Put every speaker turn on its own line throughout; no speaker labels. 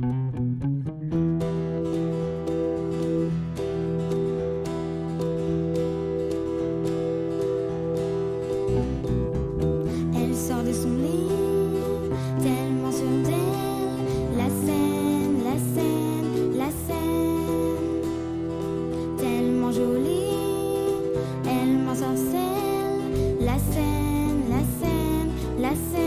Elle sort de son lit, tellement sûre d'elle. La scène, la scène, la scène, tellement jolie, elle m'ensorcelle. La scène, la scène, la scène.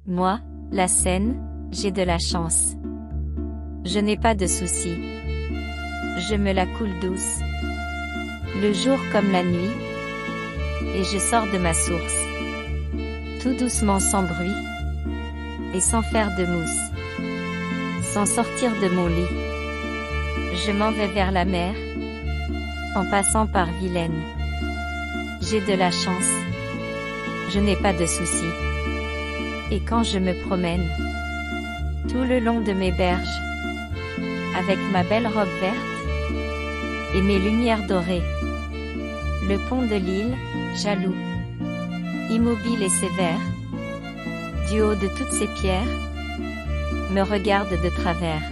Moi, la Seine, j'ai de la chance. Je n'ai pas de soucis. Je me la coule douce. Le jour comme la nuit. Et je sors de ma source. Tout doucement sans bruit. Et sans faire de mousse. Sans sortir de mon lit. Je m'en vais vers la mer. En passant par Vilaine. J'ai de la chance. Je n'ai pas de soucis. Et quand je me promène, tout le long de mes berges, avec ma belle robe verte, et mes lumières dorées, le pont de l'île, jaloux, immobile et sévère, du haut de toutes ces pierres, me regarde de travers.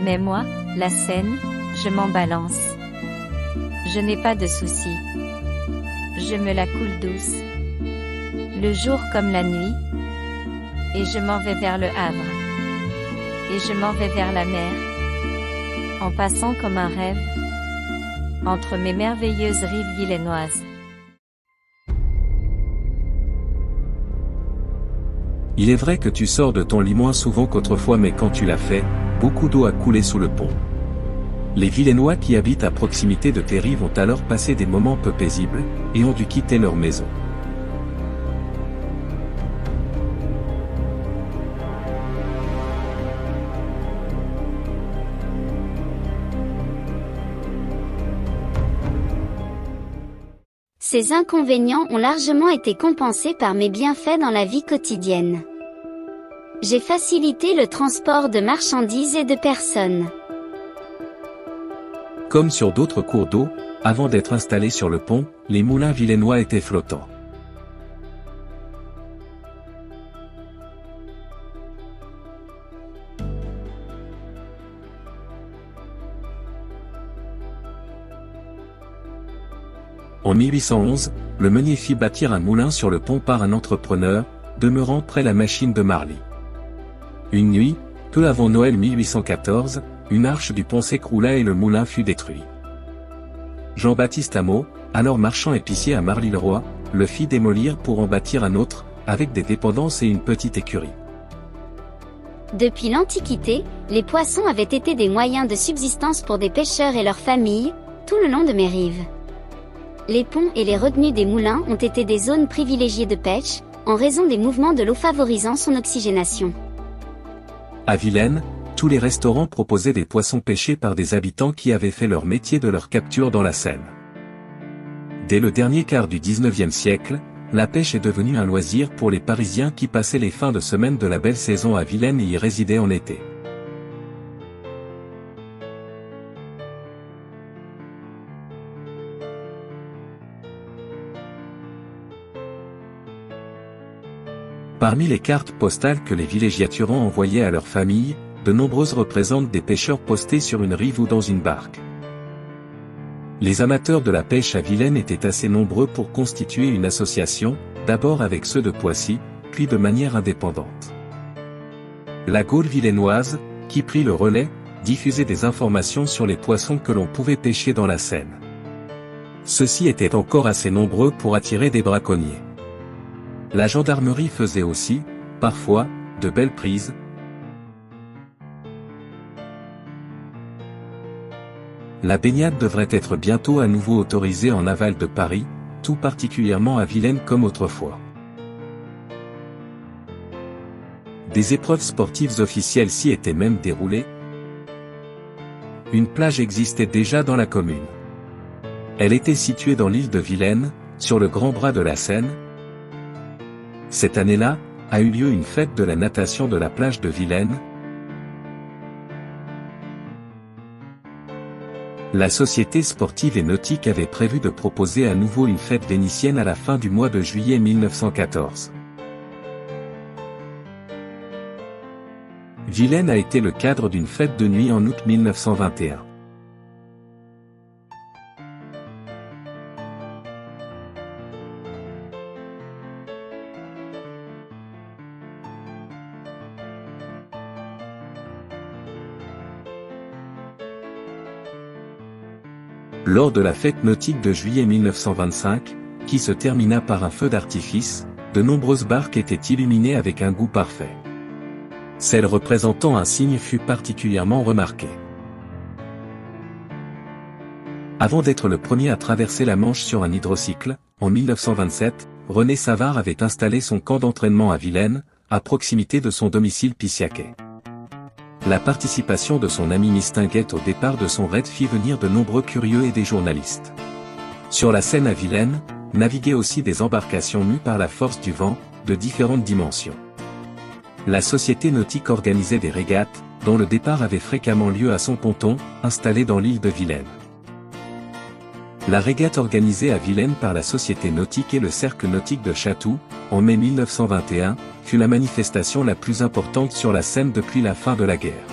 Mais moi, la Seine, je m'en balance. Je n'ai pas de soucis. Je me la coule douce. Le jour comme la nuit. Et je m'en vais vers le Havre. Et je m'en vais vers la mer. En passant comme un rêve. Entre mes merveilleuses rives vilainoises.
Il est vrai que tu sors de ton lit moins souvent qu'autrefois, mais quand tu l'as fait, beaucoup d'eau a coulé sous le pont. Les Vilainois qui habitent à proximité de tes rives ont alors passé des moments peu paisibles, et ont dû quitter leur maison.
Ces inconvénients ont largement été compensés par mes bienfaits dans la vie quotidienne. J'ai facilité le transport de marchandises et de personnes.
Comme sur d'autres cours d'eau, avant d'être installés sur le pont, les moulins vilainois étaient flottants. En 1811, le meunier fit bâtir un moulin sur le pont par un entrepreneur, demeurant près la machine de Marly. Une nuit, peu avant Noël 1814, une arche du pont s'écroula et le moulin fut détruit. Jean-Baptiste Hameau, alors marchand épicier à Marly-le-Roi, le fit démolir pour en bâtir un autre, avec des dépendances et une petite écurie.
Depuis l'Antiquité, les poissons avaient été des moyens de subsistance pour des pêcheurs et leurs familles, tout le long de mes rives. Les ponts et les retenues des moulins ont été des zones privilégiées de pêche, en raison des mouvements de l'eau favorisant son oxygénation.
À Vilaine, tous les restaurants proposaient des poissons pêchés par des habitants qui avaient fait leur métier de leur capture dans la Seine. Dès le dernier quart du XIXe siècle, la pêche est devenue un loisir pour les Parisiens qui passaient les fins de semaine de la belle saison à Vilaine et y résidaient en été. Parmi les cartes postales que les villégiaturants envoyaient à leurs familles, de nombreuses représentent des pêcheurs postés sur une rive ou dans une barque. Les amateurs de la pêche à Vilaine étaient assez nombreux pour constituer une association, d'abord avec ceux de Poissy, puis de manière indépendante. La Gaule vilainoise, qui prit le relais, diffusait des informations sur les poissons que l'on pouvait pêcher dans la Seine. Ceux-ci étaient encore assez nombreux pour attirer des braconniers. La gendarmerie faisait aussi, parfois, de belles prises. La baignade devrait être bientôt à nouveau autorisée en aval de Paris, tout particulièrement à Vilaine comme autrefois. Des épreuves sportives officielles s'y étaient même déroulées. Une plage existait déjà dans la commune. Elle était située dans l'île de Vilaine, sur le grand bras de la Seine. Cette année-là, a eu lieu une fête de la natation de la plage de Vilaine. La Société sportive et nautique avait prévu de proposer à nouveau une fête vénitienne à la fin du mois de juillet 1914. Vilaine a été le cadre d'une fête de nuit en août 1921. Lors de la fête nautique de juillet 1925, qui se termina par un feu d'artifice, de nombreuses barques étaient illuminées avec un goût parfait. Celle représentant un cygne fut particulièrement remarquée. Avant d'être le premier à traverser la Manche sur un hydrocycle, en 1927, René Savard avait installé son camp d'entraînement à Vilaine, à proximité de son domicile pissiacais. La participation de son ami Mistinguett au départ de son raid fit venir de nombreux curieux et des journalistes. Sur la Seine à Vilaine, naviguaient aussi des embarcations mues par la force du vent, de différentes dimensions. La société nautique organisait des régates, dont le départ avait fréquemment lieu à son ponton, installé dans l'île de Vilaine. La régate organisée à Vilaine par la Société nautique et le Cercle nautique de Chatou, en mai 1921, fut la manifestation la plus importante sur la Seine depuis la fin de la guerre.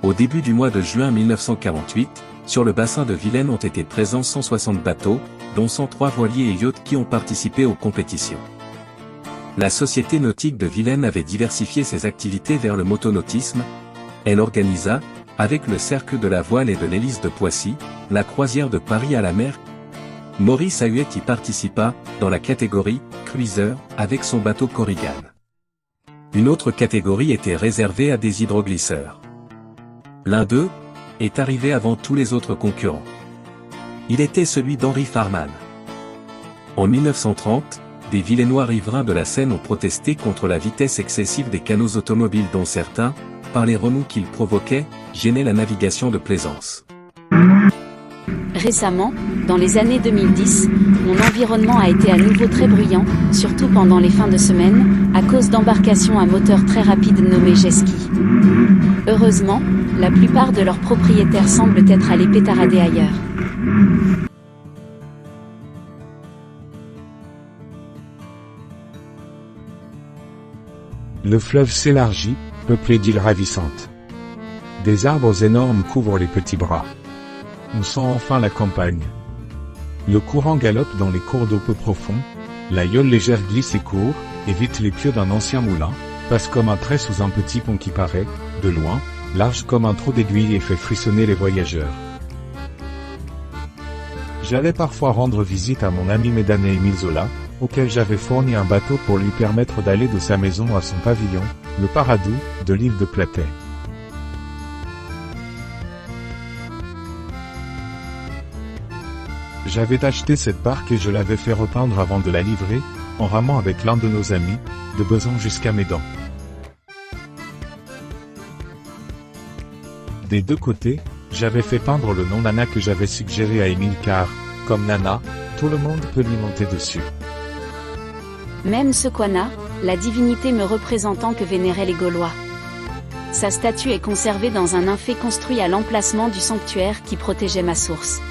Au début du mois de juin 1948, sur le bassin de Vilaine ont été présents 160 bateaux, dont 103 voiliers et yachts qui ont participé aux compétitions. La Société nautique de Vilaine avait diversifié ses activités vers le motonautisme. Elle organisa, avec le Cercle de la Voile et de l'Hélice de Poissy, la croisière de Paris à la mer. Maurice Ahuette y participa, dans la catégorie « cruiser » avec son bateau Corrigan. Une autre catégorie était réservée à des hydroglisseurs. L'un d'eux est arrivé avant tous les autres concurrents. Il était celui d'Henri Farman. En 1930, des Vilainois riverains de la Seine ont protesté contre la vitesse excessive des canots automobiles dont certains, par les remous qu'ils provoquaient, gênaient la navigation de plaisance.
Récemment, dans les années 2010, mon environnement a été à nouveau très bruyant, surtout pendant les fins de semaine, à cause d'embarcations à moteur très rapide nommées jet ski. Heureusement, la plupart de leurs propriétaires semblent être allés pétarader ailleurs.
Le fleuve s'élargit, peuplé d'îles ravissantes. Des arbres énormes couvrent les petits bras. Nous sent enfin la campagne. Le courant galope dans les cours d'eau peu profonds, la yole légère glisse et court, évite les pieux d'un ancien moulin, passe comme un trait sous un petit pont qui paraît, de loin, large comme un trou d'aiguille et fait frissonner les voyageurs. J'allais parfois rendre visite à mon ami Médané Émile Zola, auquel j'avais fourni un bateau pour lui permettre d'aller de sa maison à son pavillon, le Paradou, de l'île de Platet. J'avais acheté cette barque et je l'avais fait repeindre avant de la livrer, en ramant avec l'un de nos amis, de Besançon jusqu'à Médan. Des deux côtés, j'avais fait peindre le nom Nana que j'avais suggéré à Émile car, comme Nana, tout le monde peut lui monter dessus.
Même Sequana, la divinité me représentant que vénéraient les Gaulois. Sa statue est conservée dans un nymphéa construit à l'emplacement du sanctuaire qui protégeait ma source.